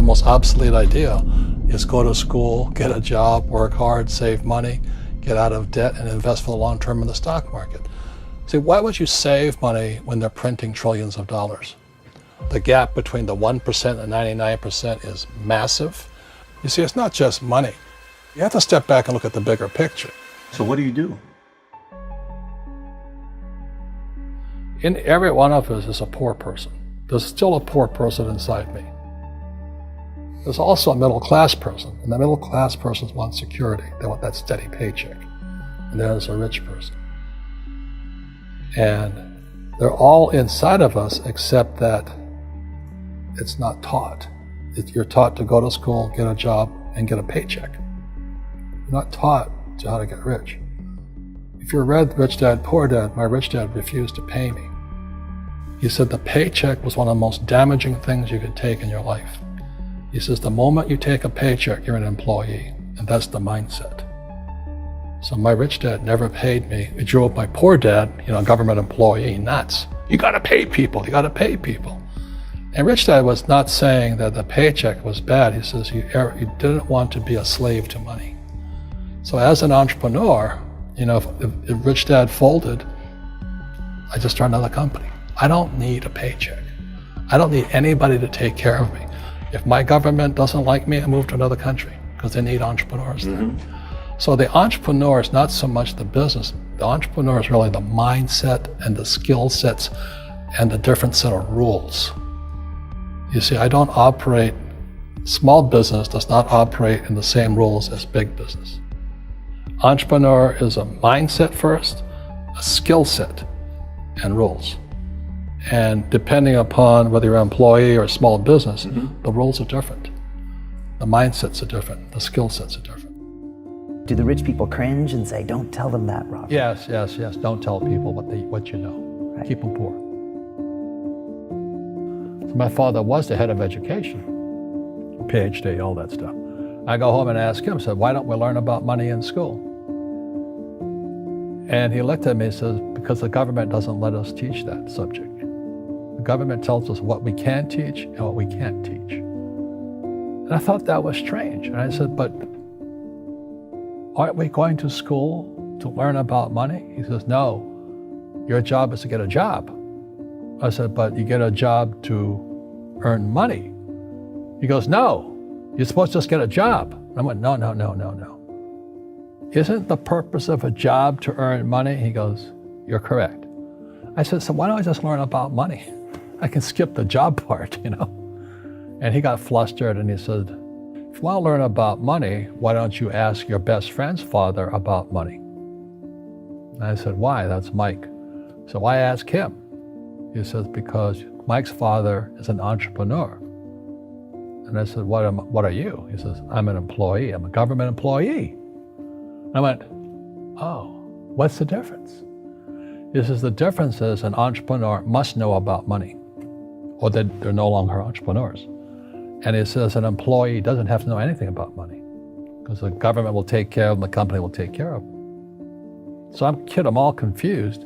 most obsolete idea is go to school, get a job, work hard, save money, get out of debt, and invest for the long term in the stock market. See, why would you save money when they're printing trillions of dollars? The gap between the 1% and 99% is massive. You see, it's not just money. You have to step back and look at the bigger picture. So what do you do? In every one of us is a poor person. There's still a poor person inside me. There's also a middle class person, and the middle class persons want security. They want that steady paycheck. And there's a rich person. And they're all inside of us, except that it's not taught. You're taught to go to school, get a job, and get a paycheck. You're not taught to how to get rich. If you read Rich Dad, Poor Dad, my rich dad refused to pay me. He said the paycheck was one of the most damaging things you could take in your life. He says the moment you take a paycheck, you're an employee, and that's the mindset. So my rich dad never paid me. It drove my poor dad, government employee, nuts. You gotta pay people, you gotta pay people. And Rich Dad was not saying that the paycheck was bad. He says you didn't want to be a slave to money. So as an entrepreneur, if Rich Dad folded, I just started another company. I don't need a paycheck. I don't need anybody to take care of me. If my government doesn't like me, I move to another country because they need entrepreneurs there. So the entrepreneur is not so much the business. The entrepreneur is really the mindset and the skill sets and the different set of rules. You see, I don't operate, small business does not operate in the same rules as big business. Entrepreneur is a mindset first, a skill set, and rules. And depending upon whether you're an employee or a small business, the rules are different. The mindsets are different, the skill sets are different. Do the rich people cringe and say, don't tell them that, Robert? Yes. Don't tell people what you know. Right. Keep them poor. So my father was the head of education, PhD, all that stuff. I go home and ask him, said, why don't we learn about money in school? And he looked at me and says, because the government doesn't let us teach that subject. The government tells us what we can teach and what we can't teach. And I thought that was strange. And I said, but aren't we going to school to learn about money? He says, no, your job is to get a job. I said, but you get a job to earn money. He goes, no, you're supposed to just get a job. And I went, no. Isn't the purpose of a job to earn money? He goes, you're correct. I said, so why don't I just learn about money? I can skip the job part, And he got flustered and he said, if you want to learn about money, why don't you ask your best friend's father about money? And I said, why? That's Mike. So why ask him? He says, because Mike's father is an entrepreneur. And I said, what are you? He says, I'm an employee. I'm a government employee. I went, oh, what's the difference? He says, the difference is an entrepreneur must know about money, or they're no longer entrepreneurs. And he says an employee doesn't have to know anything about money because the government will take care of them, the company will take care of them. So I'm all confused.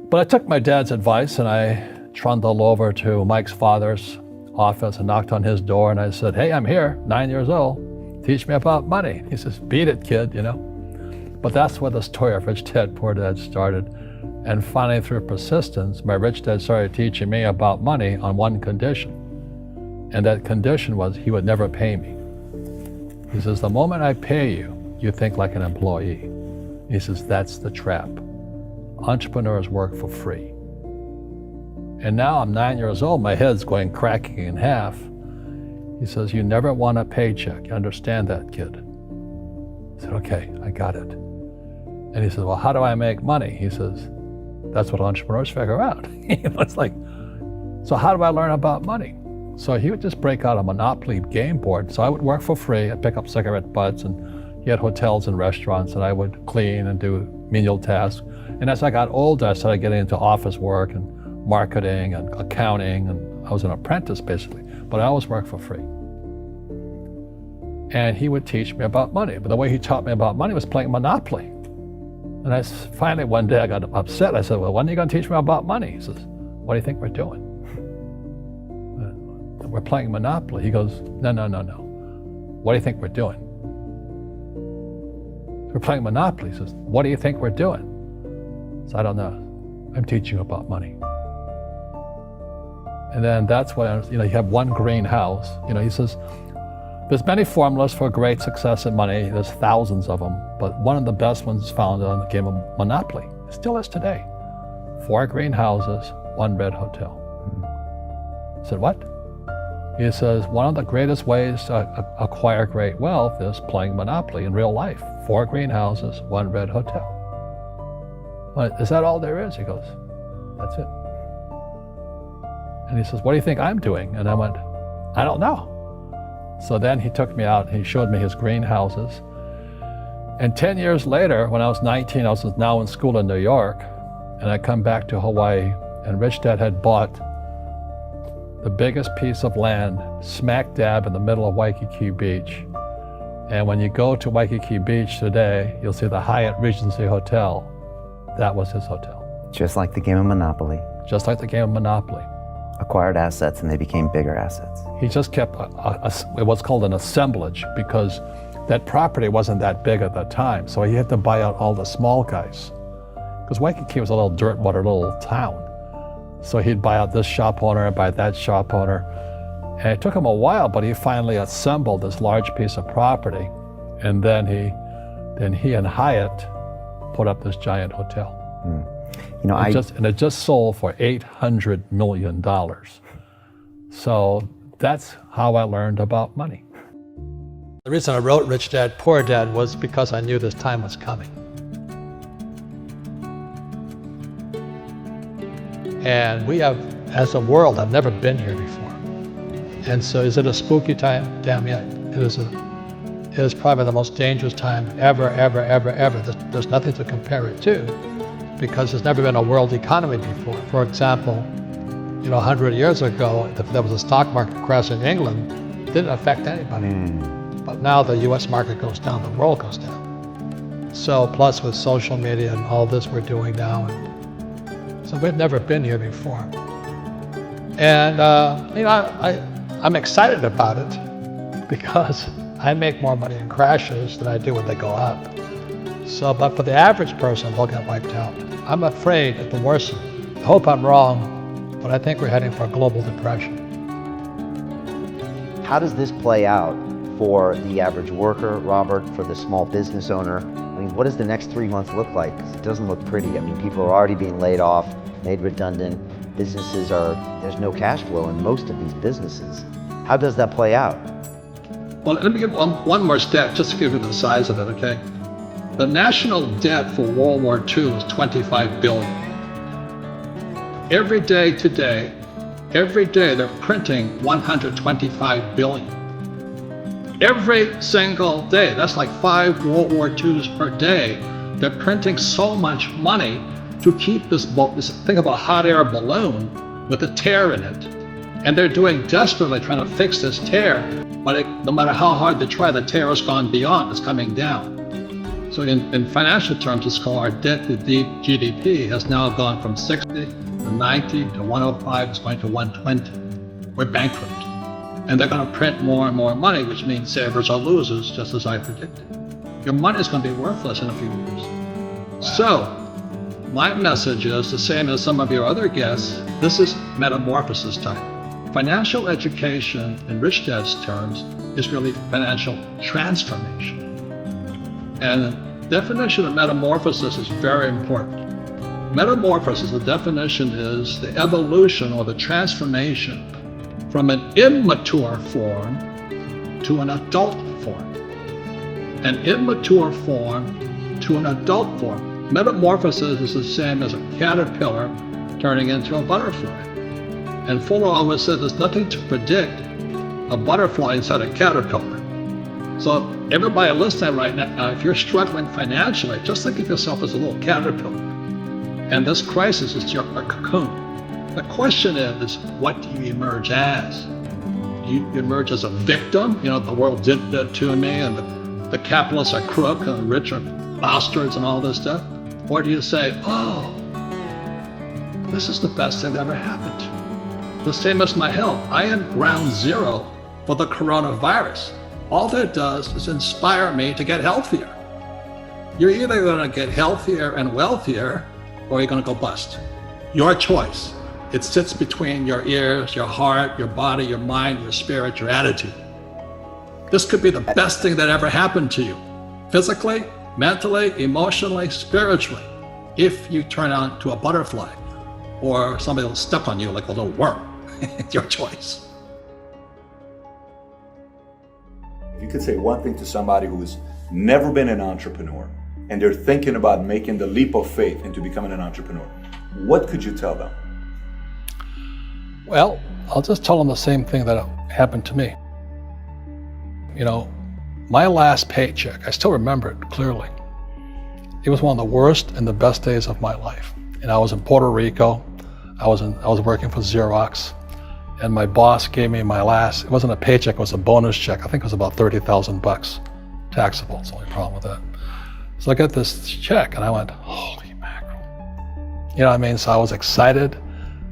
But I took my dad's advice and I trundled over to Mike's father's office and knocked on his door and I said, hey, I'm here, 9 years old. Teach me about money. He says, beat it, kid, But that's where the story of Rich Dad, Poor Dad started. And finally, through persistence, my rich dad started teaching me about money on one condition. And that condition was he would never pay me. He says, the moment I pay you, you think like an employee. He says, that's the trap. Entrepreneurs work for free. And now I'm 9 years old, my head's cracking in half. He says, you never want a paycheck. You understand that, kid? I said, okay, I got it. And he says, well, how do I make money? He says, that's what entrepreneurs figure out. It's like, so how do I learn about money? So he would just break out a Monopoly game board. So I would work for free. I'd pick up cigarette butts and he had hotels and restaurants and I would clean and do menial tasks. And as I got older, I started getting into office work and marketing and accounting. And I was an apprentice basically, but I always worked for free. And he would teach me about money. But the way he taught me about money was playing Monopoly. And finally one day I got upset. I said, well, when are you going to teach me about money? He says, what do you think we're doing? We're playing Monopoly. He goes, no. What do you think we're doing? We're playing Monopoly. He says, what do you think we're doing? So I don't know. I'm teaching you about money. And then that's when, you have one green house. He says, there's many formulas for great success in money. There's thousands of them, but one of the best ones is found on the game of Monopoly. It still is today. 4 green houses, 1 red hotel. I said, what? He says, one of the greatest ways to acquire great wealth is playing Monopoly in real life. 4 green houses, 1 red hotel. Well, is that all there is? He goes, that's it. And he says, what do you think I'm doing? And I went, I don't know. So then he took me out and he showed me his green houses. And 10 years later, when I was 19, I was now in school in New York, and I come back to Hawaii, and Rich Dad had bought the biggest piece of land smack dab in the middle of Waikiki Beach. And when you go to Waikiki Beach today, you'll see the Hyatt Regency Hotel. That was his hotel. Just like the game of Monopoly. Just like the game of Monopoly. Acquired assets and they became bigger assets. He just kept what's called an assemblage, because that property wasn't that big at the time. So he had to buy out all the small guys. Because Waikiki was a little dirt water little town. So he'd buy out this shop owner and buy that shop owner. And it took him a while, but he finally assembled this large piece of property. And then he and Hyatt put up this giant hotel. It just sold for $800 million. So that's how I learned about money. The reason I wrote Rich Dad, Poor Dad was because I knew this time was coming. And we have, as a world, I've never been here before. And so is it a spooky time? Damn yeah, it is probably the most dangerous time ever. There's nothing to compare it to, because there's never been a world economy before. For example, 100 years ago, if there was a stock market crash in England, it didn't affect anybody. But now the US market goes down, the world goes down. So plus with social media and all this we're doing now, so we've never been here before. And I'm excited about it because I make more money in crashes than I do when they go up. So, but for the average person, they'll get wiped out. I'm afraid at the worst, I hope I'm wrong, but I think we're heading for a global depression. How does this play out for the average worker, Robert, for the small business owner? I mean, what does the next 3 months look like? 'Cause it doesn't look pretty. I mean, people are already being laid off, made redundant. There's no cash flow in most of these businesses. How does that play out? Well, let me give one more stat, just to give you the size of it, okay? The national debt for World War II was $25 billion. Every day today, they're printing $125 billion. Every single day, that's like 5 World War IIs per day. They're printing so much money to keep this think of a hot air balloon with a tear in it. And they're doing desperately trying to fix this tear, but no matter how hard they try, the tear has gone beyond, it's coming down. So in financial terms, it's called our debt to GDP has now gone from 60 to 90 to 105, it's going to 120. We're bankrupt. And they're going to print more and more money, which means savers are losers, just as I predicted. Your money is going to be worthless in a few years. Wow. So, my message is the same as some of your other guests. This is metamorphosis time. Financial education, in Rich Dad's terms, is really financial transformation. And the definition of metamorphosis is very important. Metamorphosis, the definition is the evolution or the transformation from an immature form to an adult form. An immature form to an adult form. Metamorphosis is the same as a caterpillar turning into a butterfly. And Fuller always said there's nothing to predict a butterfly inside a caterpillar. So everybody listening right now, if you're struggling financially, just think of yourself as a little caterpillar. And this crisis is your cocoon. The question is, what do you emerge as? Do you emerge as a victim? The world did that to me, and the capitalists are crook, and the rich are bastards, and all this stuff? Or do you say, oh, this is the best thing that ever happened to me? The same as my health. I am ground zero for the coronavirus. All that does is inspire me to get healthier. You're either going to get healthier and wealthier, or you're going to go bust. Your choice. It sits between your ears, your heart, your body, your mind, your spirit, your attitude. This could be the best thing that ever happened to you, physically, mentally, emotionally, spiritually, if you turn on to a butterfly or somebody will step on you like a little worm. It's your choice. If you could say one thing to somebody who's never been an entrepreneur and they're thinking about making the leap of faith into becoming an entrepreneur, what could you tell them? Well, I'll just tell them the same thing that happened to me. You know, my last paycheck, I still remember it clearly. It was one of the worst and the best days of my life. And I was in Puerto Rico. I was working for Xerox, and my boss gave me my last, it wasn't a paycheck, it was a bonus check. I think it was about $30,000 taxable. It's the only problem with that. So I got this check and I went, holy mackerel. You know what I mean? So I was excited,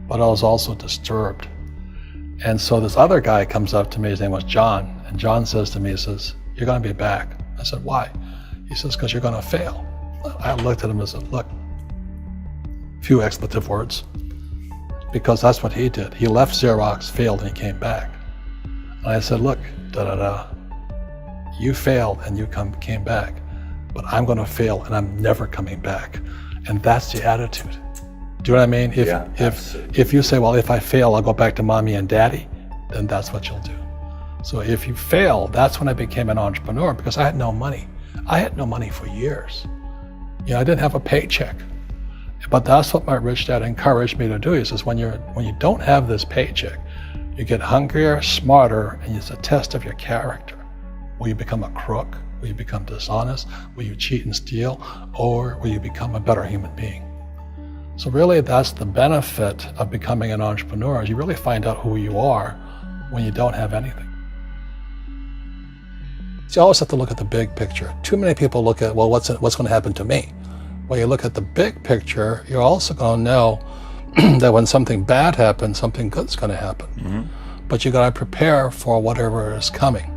but I was also disturbed. And so this other guy comes up to me, his name was John, and John says to me, he says, you're gonna be back. I said, why? He says, because you're gonna fail. I looked at him and said, look, few expletive words, because that's what he did. He left Xerox, failed, and he came back. And I said, look, you failed and you came back, but I'm gonna fail and I'm never coming back. And that's the attitude. Do you know what I mean? If you say, well, if I fail, I'll go back to mommy and daddy, then that's what you'll do. So if you fail, that's when I became an entrepreneur, because I had no money. I had no money for years. You know, I didn't have a paycheck. But that's what my rich dad encouraged me to do. He says, when you don't have this paycheck, you get hungrier, smarter, and it's a test of your character. Will you become a crook? Will you become dishonest? Will you cheat and steal? Or will you become a better human being? So really, that's the benefit of becoming an entrepreneur, is you really find out who you are when you don't have anything. So you always have to look at the big picture. Too many people look at, well, what's going to happen to me? When you look at the big picture, you're also going to know that when something bad happens, something good's going to happen. Mm-hmm. But you got to prepare for whatever is coming.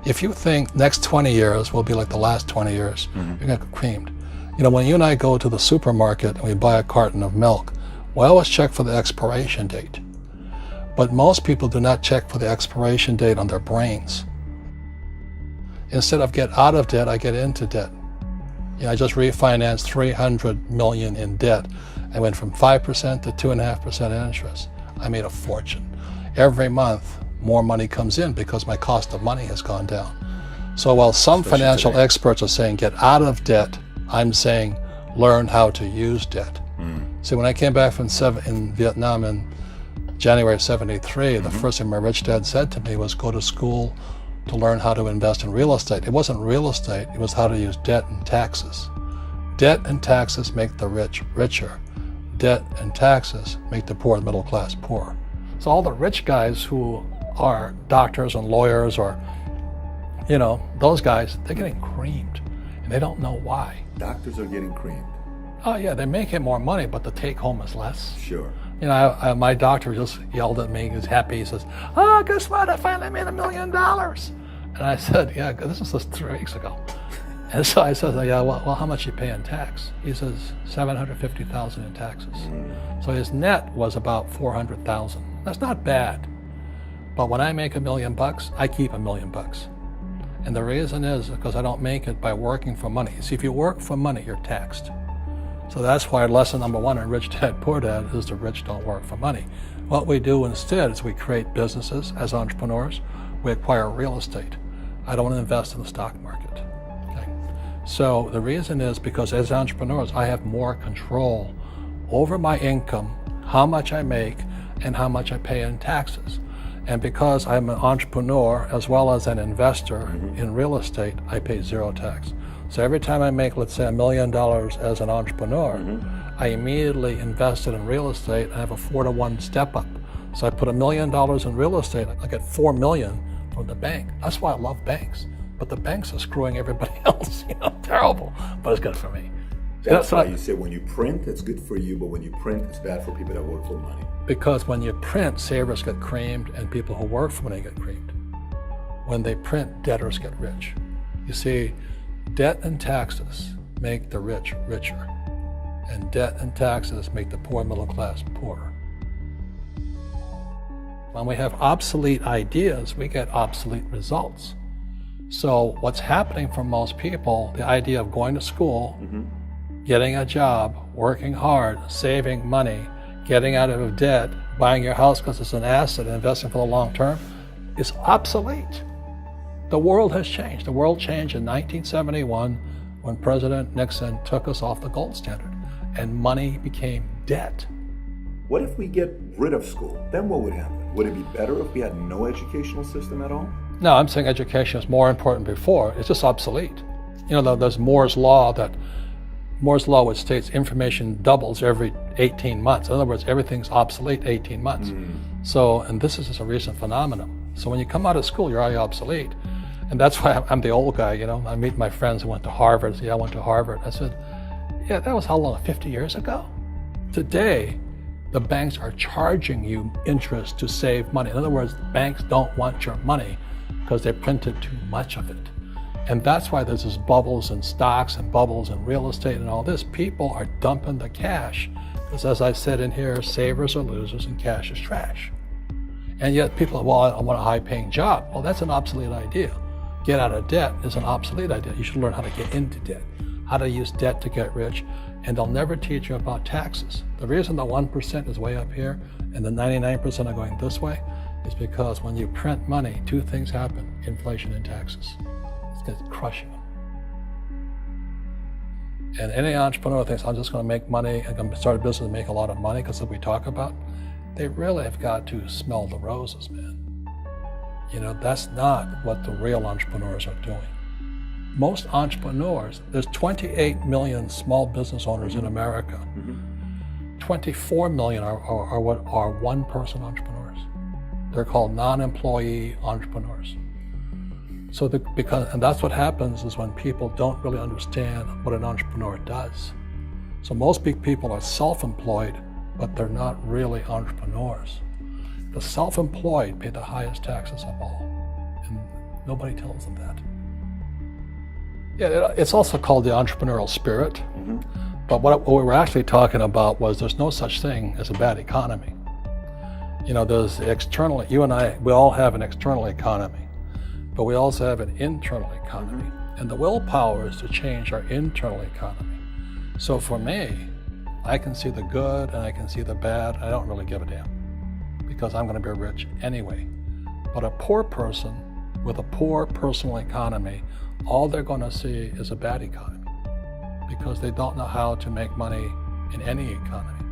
If you think next 20 years will be like the last 20 years, you're going to get creamed. You know, when you and I go to the supermarket and we buy a carton of milk, we always check for the expiration date. But most people do not check for the expiration date on their brains. Instead of get out of debt, I get into debt. You know, I just refinanced $300 million in debt. I went from 5% to 2.5% interest. I made a fortune. Every month, more money comes in because my cost of money has gone down. So while some financial experts are saying get out of debt, I'm saying learn how to use debt. See, when I came back from in Vietnam in January of '73, the first thing my rich dad said to me was go to school to learn how to invest in real estate. It wasn't real estate, it was how to use debt and taxes. Debt and taxes make the rich richer. Debt and taxes make the poor, middle class, poorer. So all the rich guys who are doctors and lawyers, or, you know, those guys, they're getting creamed and they don't know why. Doctors are getting creamed. Oh yeah, they're making more money, but the take home is less. Sure. You know, my doctor just yelled at me. He was happy. He says, oh, guess what? I finally made $1 million. And I said, yeah, this was just 3 weeks ago. And so I said, yeah, well, how much you pay in tax? He says, $750,000 in taxes. So his net was about $400,000. That's not bad. But when I make $1 million, I keep $1 million. And the reason is because I don't make it by working for money. See, if you work for money, you're taxed. So that's why lesson number 1 in Rich Dad, Poor Dad is the rich don't work for money. What we do instead is we create businesses as entrepreneurs. We acquire real estate. I don't want to invest in the stock market. Okay? So the reason is because as entrepreneurs, I have more control over my income, how much I make, and how much I pay in taxes. And because I'm an entrepreneur as well as an investor in real estate, I pay 0 tax. So every time I make, let's say, $1 million as an entrepreneur, I immediately invested in real estate. I have a 4-to-1 step up. So I put $1 million in real estate, I get $4 million from the bank. That's why I love banks. But the banks are screwing everybody else, you know, terrible. But it's good for me. That's why you say when you print, it's good for you, but when you print, it's bad for people that work for money. Because when you print, savers get creamed and people who work for money get creamed. When they print, debtors get rich. You see, debt and taxes make the rich richer, and debt and taxes make the poor middle class poorer. When we have obsolete ideas, we get obsolete results. So what's happening for most people, the idea of going to school, getting a job, working hard, saving money, getting out of debt, buying your house because it's an asset, and investing for the long term, is obsolete. The world has changed. The world changed in 1971 when President Nixon took us off the gold standard and money became debt. What if we get rid of school? Then what would happen? Would it be better if we had no educational system at all? No, I'm saying education is more important before. It's just obsolete. You know, there's Moore's Law, which states information doubles every 18 months. In other words, everything's obsolete 18 months. So, and this is just a recent phenomenon. So when you come out of school, you're already obsolete. And that's why I'm the old guy, you know. I meet my friends who went to Harvard. I went to Harvard. I said, yeah, that was how long, 50 years ago? Today, the banks are charging you interest to save money. In other words, banks don't want your money because they printed too much of it. And that's why there's this bubbles in stocks and bubbles in real estate and all this. People are dumping the cash because, as I said in here, savers are losers and cash is trash. And yet people are, well, I want a high-paying job. Well, that's an obsolete idea. Get out of debt is an obsolete idea. You should learn how to get into debt, how to use debt to get rich, and they'll never teach you about taxes. The reason the 1% is way up here and the 99% are going this way is because when you print money, two things happen: inflation and taxes. It's going to crush you. And any entrepreneur thinks, I'm just going to make money, I'm going to start a business and make a lot of money because of what we talk about. They really have got to smell the roses, man. You know, that's not what the real entrepreneurs are doing. Most entrepreneurs, there's 28 million small business owners in America. 24 million are what are one-person entrepreneurs. They're called non-employee entrepreneurs. So and that's what happens is when people don't really understand what an entrepreneur does. So most big people are self-employed, but they're not really entrepreneurs. The self-employed pay the highest taxes of all, and nobody tells them that. Yeah, it's also called the entrepreneurial spirit, but what we were actually talking about was there's no such thing as a bad economy. You know, there's external, you and I, we all have an external economy, but we also have an internal economy, and the willpower is to change our internal economy. So for me, I can see the good and I can see the bad. I don't really give a damn because I'm going to be rich anyway. But a poor person with a poor personal economy, all they're going to see is a bad economy because they don't know how to make money in any economy.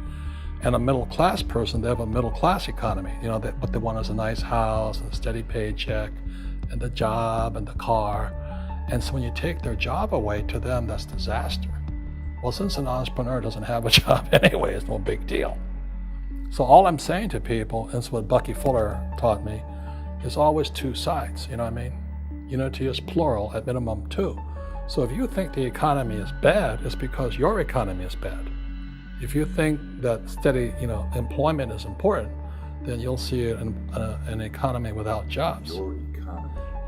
And a middle class person, they have a middle class economy. You know, what they want is a nice house and a steady paycheck and the job and the car. And so when you take their job away, to them, that's disaster. Well, since an entrepreneur doesn't have a job anyway, it's no big deal. So all I'm saying to people, and it's what Bucky Fuller taught me, is always two sides, you know what I mean? Unity is plural, at minimum two. So if you think the economy is bad, it's because your economy is bad. If you think that steady, employment is important, then you'll see an economy without jobs.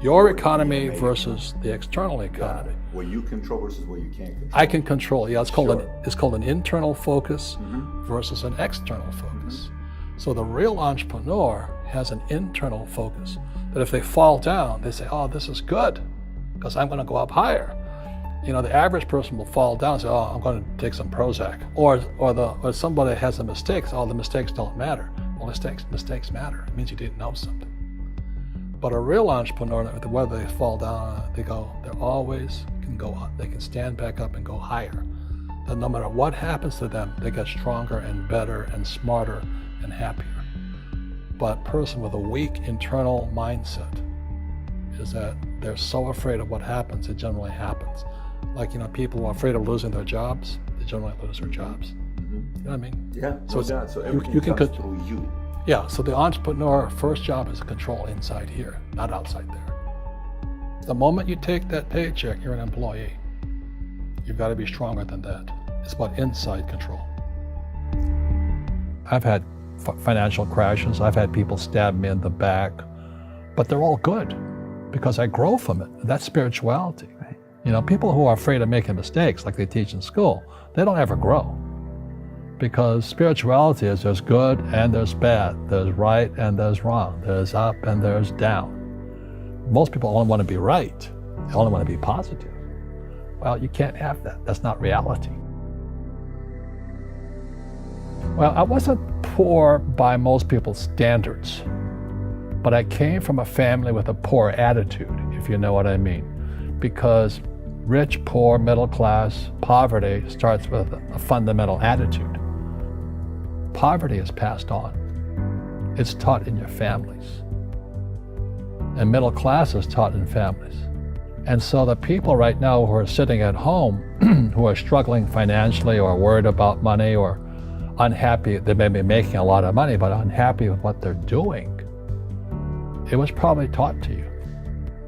Your economy versus the external economy. What you control versus what you can't control. I can control. Yeah, it's called an internal focus versus an external focus. So the real entrepreneur has an internal focus. That if they fall down, they say, "Oh, this is good, because I'm going to go up higher." The average person will fall down and say, "Oh, I'm going to take some Prozac," or somebody has a mistake. Oh, the mistakes don't matter. Well, mistakes matter. It means you didn't know something. But a real entrepreneur, whether they fall down, they always can go up. They can stand back up and go higher. That no matter what happens to them, they get stronger and better and smarter and happier. But a person with a weak internal mindset is that they're so afraid of what happens, it generally happens. Like, people who are afraid of losing their jobs, they generally lose their jobs. You know what I mean? Yeah, so everything you can comes through you. Yeah, so the entrepreneur first job is to control inside here, not outside there. The moment you take that paycheck, you're an employee. You've got to be stronger than that. It's about inside control. I've had financial crashes. I've had people stab me in the back, but they're all good because I grow from it. That's spirituality. Right. You know, people who are afraid of making mistakes, like they teach in school, they don't ever grow. Because spirituality is there's good and there's bad, there's right and there's wrong, there's up and there's down. Most people only want to be right, they only want to be positive. Well, you can't have that. That's not reality. Well, I wasn't poor by most people's standards, but I came from a family with a poor attitude, if you know what I mean. Because rich, poor, middle class, poverty starts with a fundamental attitude. Poverty is passed on. It's taught in your families. And middle class is taught in families. And so the people right now who are sitting at home, who are struggling financially or worried about money or unhappy, they may be making a lot of money, but unhappy with what they're doing, it was probably taught to you.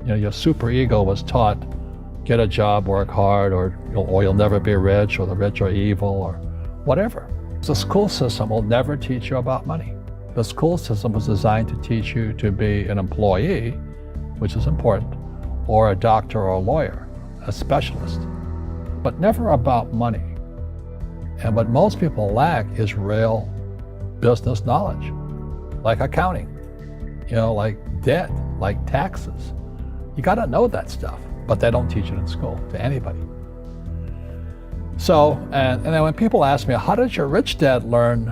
You know, your super ego was taught, get a job, work hard, or you'll never be rich, or the rich are evil, or whatever. The school system will never teach you about money. The school system was designed to teach you to be an employee, which is important, or a doctor or a lawyer, a specialist, but never about money. And what most people lack is real business knowledge, like accounting, you know, like debt, like taxes. You got to know that stuff, but they don't teach it in school to anybody. So, and then when people ask me, how did your rich dad learn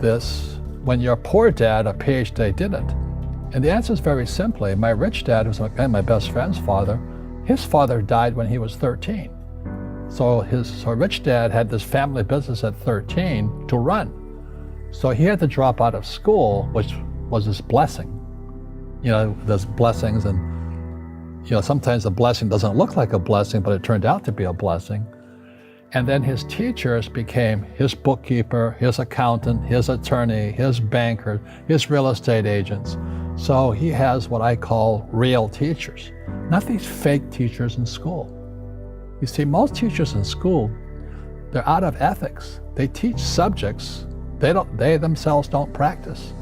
this when your poor dad, a PhD, didn't? And the answer is very simply, my rich dad, who's my best friend's father, his father died when he was 13. So rich dad had this family business at 13 to run. So he had to drop out of school, which was his blessing. You know, there's blessings, and you know, sometimes a blessing doesn't look like a blessing, but it turned out to be a blessing. And then his teachers became his bookkeeper, his accountant, his attorney, his banker, his real estate agents. So he has what I call real teachers, not these fake teachers in school. You see, most teachers in school, they're out of ethics. They teach subjects they themselves don't practice.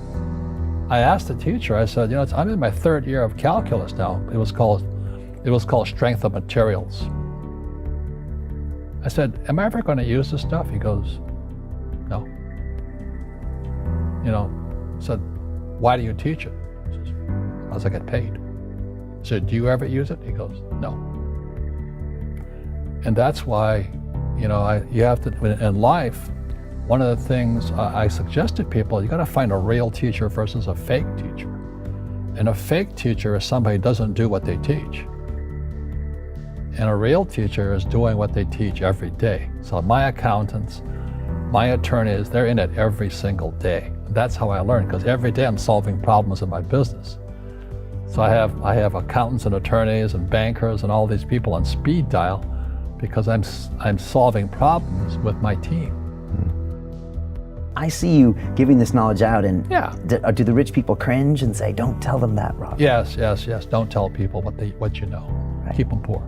I asked the teacher, I said, you know, I'm in my third year of calculus now. It was called strength of materials. I said, am I ever going to use this stuff? He goes, no. You know, I said, why do you teach it? He says, because I get paid. I said, do you ever use it? He goes, no. And that's why, you know, you have to, in life, one of the things I suggest to people, you got to find a real teacher versus a fake teacher. And a fake teacher is somebody who doesn't do what they teach. And a real teacher is doing what they teach every day. So my accountants, my attorneys, they're in it every single day. That's how I learn, because every day I'm solving problems in my business. So I have accountants and attorneys and bankers and all these people on speed dial because I'm solving problems with my team. I see you giving this knowledge out, and yeah. Do the rich people cringe and say, don't tell them that, Rob? Yes. Don't tell people what you know. Right. Keep them poor.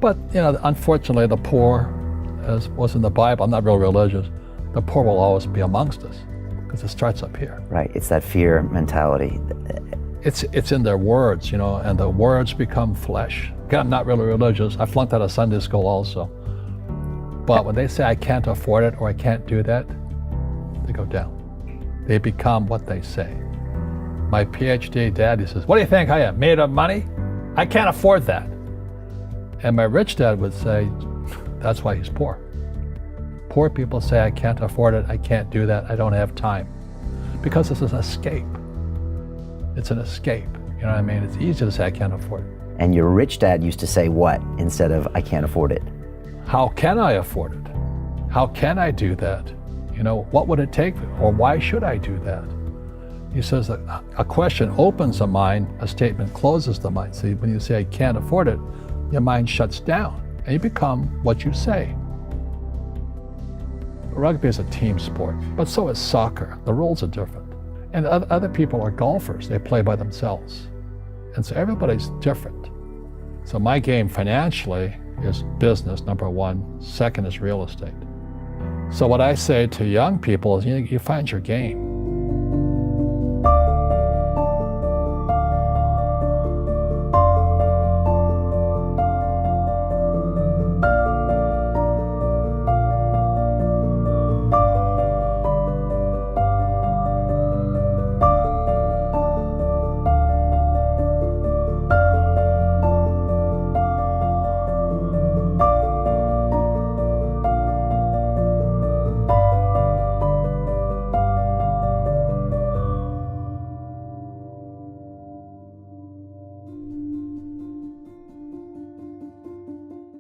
But, you know, unfortunately, the poor, as was in the Bible, I'm not real religious, the poor will always be amongst us because it starts up here. Right, it's that fear mentality. It's in their words, you know, and the words become flesh. Again, I'm not really religious. I flunked out of Sunday school also. But when they say I can't afford it or I can't do that, they go down. They become what they say. My PhD dad, he says, what do you think I am, made of money? I can't afford that. And my rich dad would say, that's why he's poor. Poor people say, I can't afford it, I can't do that, I don't have time. Because this is an escape. It's an escape, you know what I mean? It's easy to say, I can't afford it. And your rich dad used to say what instead of, I can't afford it? How can I afford it? How can I do that? You know, what would it take, or why should I do that? He says that a question opens the mind, a statement closes the mind. See, when you say, I can't afford it, your mind shuts down, and you become what you say. Rugby is a team sport, but so is soccer. The rules are different. And other people are golfers. They play by themselves. And so everybody's different. So my game financially, is business, number one. Second is real estate. So what I say to young people is, you find your game.